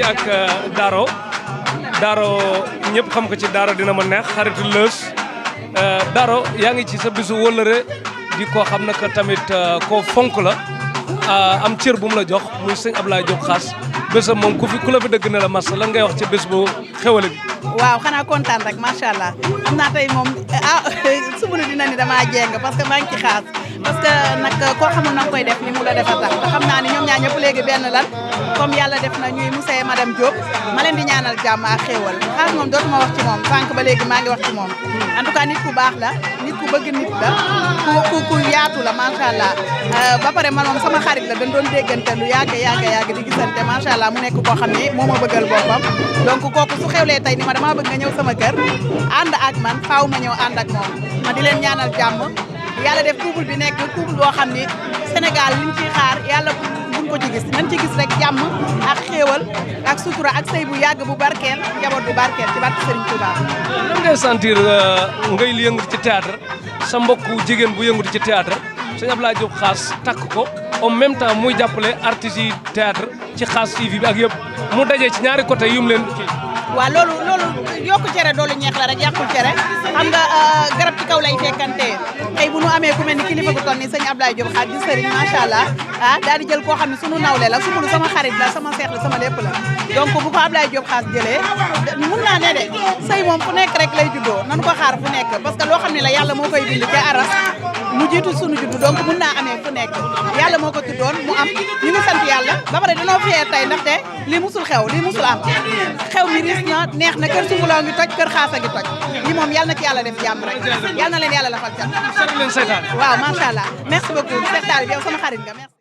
ak Daro ñëpp xam ko ci Daro dina ma neex xaritu lës Daro yaa ngi ci sa bisu wëllëre di ko xam ne que tamit koo fonk la am cër bu mu la jox muy sëñ Ablaye Diop Khass bésam moom ku la fi dëgg ne la mas lan ngay wax ci bés bu xewale bi. waaw xanaa kontaan rek macha allah xam naa tey moom subulu dina ni damaa jéng parce que maa ngi ci Khass parce que nag koo xamul na nga koy def ni mu la defa tax te xam naa ni ñoom ñaar ñëpp léegi benn lan comme yàlla def na ñuy monsieur madame Diop ma leen di ñaanal jàmm ak xéewal Khass moom dootuma wax ci moom sànq ba léegi maa ngi wax ci moom en tout cas nit ku baax la nit ku bëgg nit la ku yaatu la macha allah ba pare man moom sama xarit la dañ doon déggante lu yàgg di gisante macha allah mu nekk koo xam ni moo ma bëggal boppam donc kooku su xewlee tey ni ma dama bëgg nga ñëw sama kër ànd ak man faaw ma ñëw ànd ak moom ma di leen ñaanal jàmm yàlla def couple bi nekk couple boo xam ni Sénégal liñ ciy xaar yàlla buñ ko ci gis nañ ci gis rek jàmm ak xéewal ak sutura ak sëy bu yàgg bu barkeel njaboot bu barkeel ci barke Serigne Touba. lan ngay sentir ngay yëngu ci théâtre sa mbokku jigéen bu yëngu ci théâtre sëñ Ablaye Diop Khass takk ko en même temps muy jàppale artistes yi théâtre ci Khass TV bi ak yëpp mu dajee ci ñaari côté yum leen kii. waaw loolu yokku cere doolu ñeex la rek yàqul cere xam nga garab ci kaw lay fekkante tey bu nu amee ku mel ni kilifa gu toll ni sëñ Ablaye Diop Khass di sëriñ macha allah daal di jël koo xam ne sunu nawle la sumulu sama xarit la sama seex la sama lépp la donc bu ko Ablaye Diop Khass jëlee mun naa ne de sëy moom fu nekk rek lay juddoo nan ko xaar fu nekk parce que loo xam ne la yàlla moo koy bind ca aras mu jiitu sunu juddu donc mun naa amee fu nekk yàlla moo ko tuddoon mu am ñu ngi sant yàlla ba pare dañoo fier tey ndaxte li musul xew li musul am xew mi ris na neex na kër Soumboulou ngi toj kër Khass a ngi toj li moom yàlla na ci yàlla def jàmm rek yàlla na leen yàlla lafal cat waaw macha allah merci beaucoup secteur bi yow sama xarit nga merci